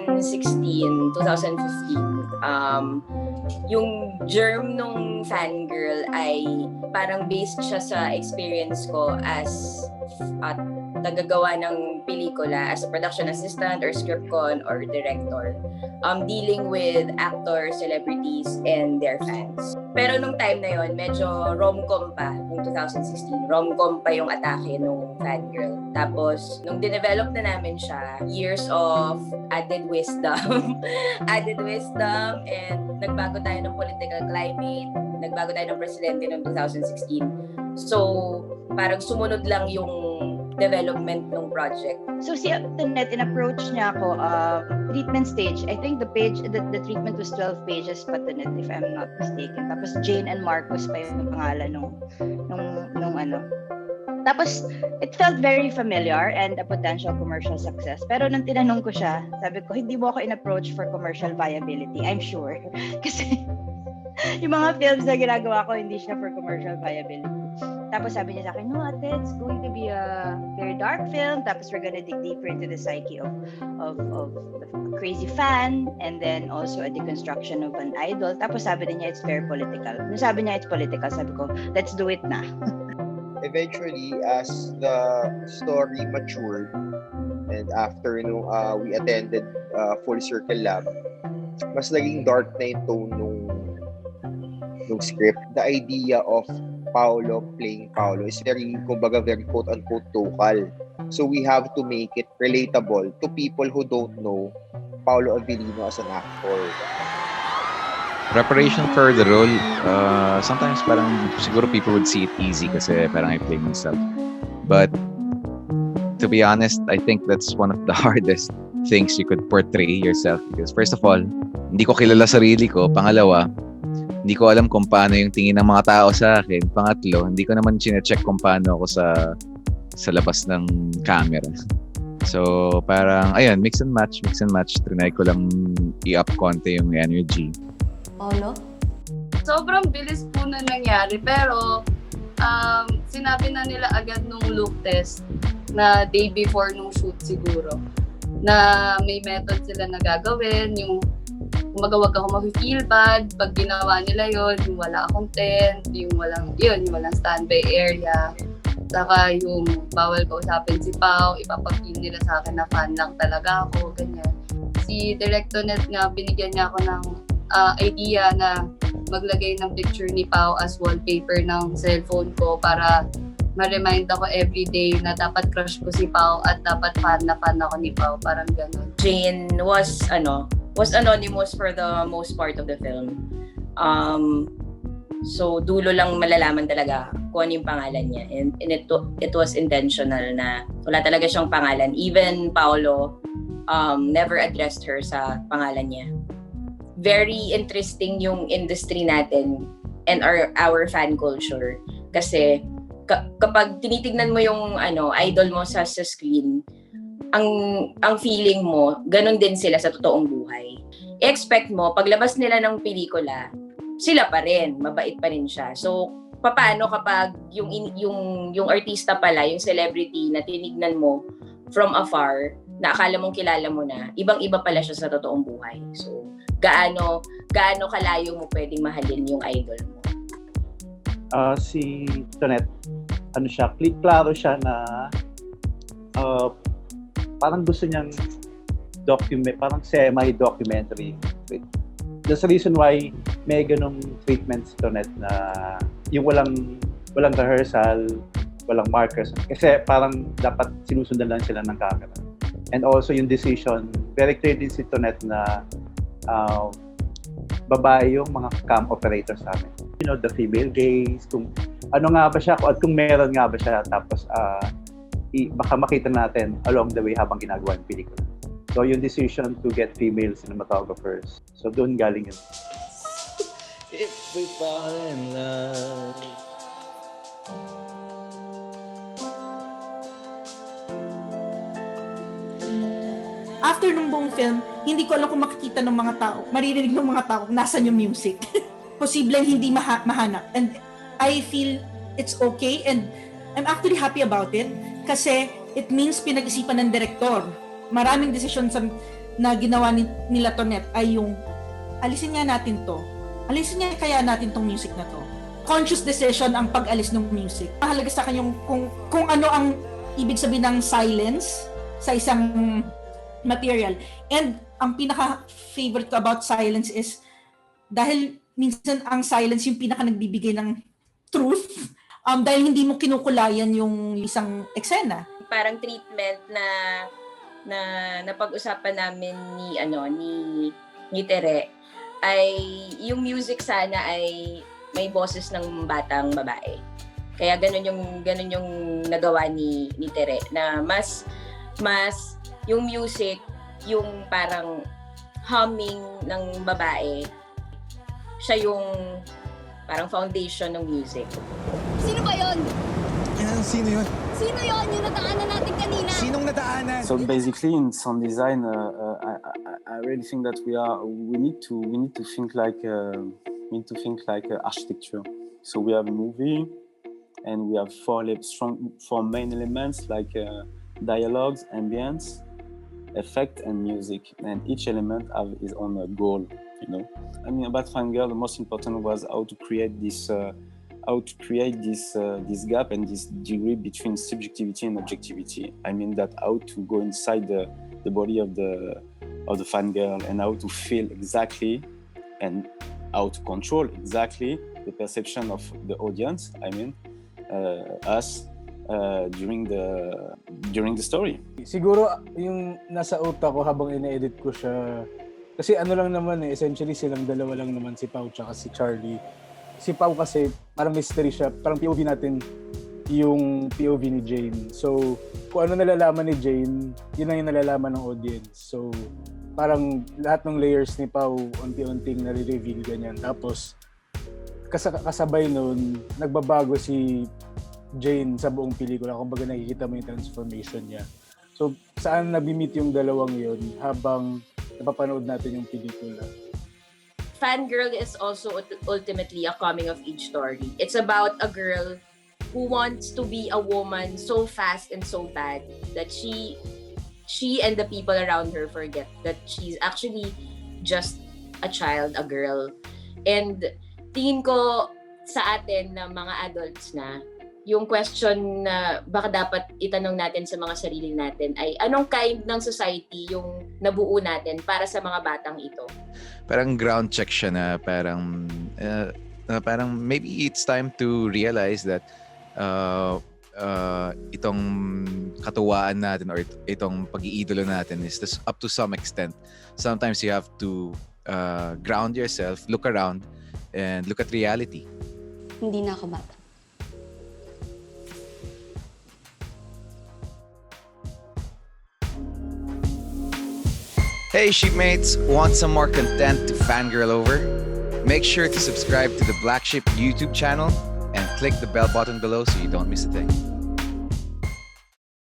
2016, 2015, yung germ nung fangirl ay parang based siya sa experience ko as tagagawa ng pelikula as a production assistant or script con or director, dealing with actors, celebrities, and their fans. Pero nung time na yon, medyo rom-com pa, nung 2016. Rom-com pa yung atake nung fangirl. Tapos, nung dinevelop na namin siya, years of added wisdom, and nagbago tayo ng political climate, nagbago tayo ng presidente noong 2016. So, parang sumunod lang yung development ng project. So si Tonette, in-approach niya ako, treatment stage. I think the treatment was 12 pages pa, Tonette, if I'm not mistaken. Tapos Jane and Marcos pa yung pangalan nung ano. Tapos, it felt very familiar and a potential commercial success. Pero nung tinanong ko siya, sabi ko, hindi mo ako in-approach for commercial viability, I'm sure. Kasi yung mga films na ginagawa ko, hindi siya for commercial viability. Tapos sabi niya sa akin, no ate, it's going to be a very dark film. Tapos we're gonna dig deeper into the psyche of a crazy fan, and then also a deconstruction of an idol. Tapos sabi niya, it's very political. Nung sabi niya, it's political, sabi ko, let's do it na. Eventually, as the story matured, and after we attended Full Circle Lab, mas naging dark na yung tone nung script. The idea of Paolo playing Paolo is very quote-unquote local. So we have to make it relatable to people who don't know Paolo Avellino as an actor. Preparation for the role, sometimes parang siguro people would see it easy kasi parang I play myself. But to be honest, I think that's one of the hardest things you could portray yourself, because first of all, hindi ko kilala sarili ko. Pangalawa, hindi ko alam kung paano yung tingin ng mga tao sa akin. Pangatlo, hindi ko naman chine-check kung paano ako sa labas ng camera. So, parang, ayun, mix and match. Trinay ko lang i-up konti yung energy. Paolo? Sobrang bilis po na nangyari, pero sinabi na nila agad nung look test na day before nung shoot siguro, na may method sila na gagawin, yung wag ako mag-feel bad pag ginawa nila yon, yung wala akong tent, yung walang standby area, saka yung bawal kausapin si Pao, ipapag-feel nila sa akin na fan lang talaga ako, ganyan. Si Director Net nga, binigyan niya ako ng idea na maglagay ng picture ni Pao as wallpaper ng cellphone ko para ma-remind ako everyday na dapat crush ko si Pao at dapat fan ako ni Pao, parang ganun. Jane was anonymous for the most part of the film. So dulo lang malalaman talaga kung ano yung pangalan niya. And it was intentional na wala talaga siyang pangalan. Even Paolo never addressed her sa pangalan niya. Very interesting yung industry natin and our fan culture. Kasi kapag tinitignan mo yung idol mo sa screen, ang feeling mo, ganun din sila sa totoong buhay. I-expect mo, paglabas nila ng pelikula, sila pa rin, mabait pa rin siya. So, paano kapag yung artista pala, yung celebrity na tinignan mo from afar, na akala mong kilala mo na, ibang-iba pala siya sa totoong buhay. So, gaano kalayo mo pwedeng mahalin yung idol mo? Si Tonette, klaro siya na parang gusto niyang parang semi-documentary. That's the reason why may ganong treatment si Tonette na yung walang rehearsal, walang markers. Kasi parang dapat sinusundan lang sila ng camera. And also yung decision, very clear din si Tonette na babae yung mga cam operators namin. You know, the female gaze, kung ano nga ba siya, at kung meron nga ba siya, tapos baka makita natin along the way habang ginagawa yung pelikula. So yung decision to get female cinematographers, so doon galing yun. If we fall in love. After nung buong film, hindi ko alam kung makikita ng mga tao, maririnig ng mga tao kung nasan yung music. Posibleng hindi mahanap. And I feel it's okay and I'm actually happy about it kasi it means pinag-isipan ng direktor. Maraming desisyon na ginawa nila Tonet ay yung alisin nga natin to. Alisin nga kaya natin tong music na to. Conscious decision ang pag-alis ng music. Mahalaga sa akin yung kung ano ang ibig sabihin ng silence sa isang material. And ang pinaka-favorite ko about silence is dahil minsan ang silence yung pinaka nagbibigay ng truth dahil hindi mo kinukulayan yung isang eksena. Parang treatment na napag-usapan namin ni Tere ay yung music sana ay may boses ng batang babae. Kaya ganun yung nagawa ni Tere na mas yung music yung parang humming ng babae. Siya yung parang foundation ng music. Sino ba yun? Sino yun? Sino yun? Yung nataanan natin kanina? Sinong nataanan? So basically, in sound design, I really think that we need to think like architecture. So we have a movie, and we have four main elements like dialogues, ambience, effect, and music. And each element have its own goal. You know, I mean, about Fangirl, the most important was how to create this gap and this degree between subjectivity and objectivity. I mean that how to go inside the body of the fangirl and how to feel exactly and how to control exactly the perception of the audience. I mean, us during the story. Siguro yung nasa utak ko habang ina-edit ko siya, kasi ano lang naman essentially silang dalawa lang naman, si Pao tsaka si Charlie. Si Pao kasi parang mystery siya, parang POV natin yung POV ni Jane. So kung ano nalalaman ni Jane, yun lang yung nalalaman ng audience. So parang lahat ng layers ni Pao unti-unting nare-reveal ganyan. Tapos kasabay nun, nagbabago si Jane sa buong pelikula. Kumbaga nakikita mo yung transformation niya. So saan nabimit yung dalawang yun habang napapanood natin yung pelikula? Fangirl is also ultimately a coming-of-age story. It's about a girl who wants to be a woman so fast and so bad that she and the people around her forget that she's actually just a child, a girl. And tingin ko sa atin na mga adults na, yung question na baka dapat itanong natin sa mga sarili natin ay anong kind ng society yung nabuo natin para sa mga batang ito? Parang ground check siya na parang maybe it's time to realize that itong katuwaan natin or itong pag-iidolo natin is this, up to some extent. Sometimes you have to ground yourself, look around, and look at reality. Hindi na ako bata. Hey shipmates, want some more content to fangirl over? Make sure to subscribe to the Black Sheep YouTube channel and click the bell button below so you don't miss a thing.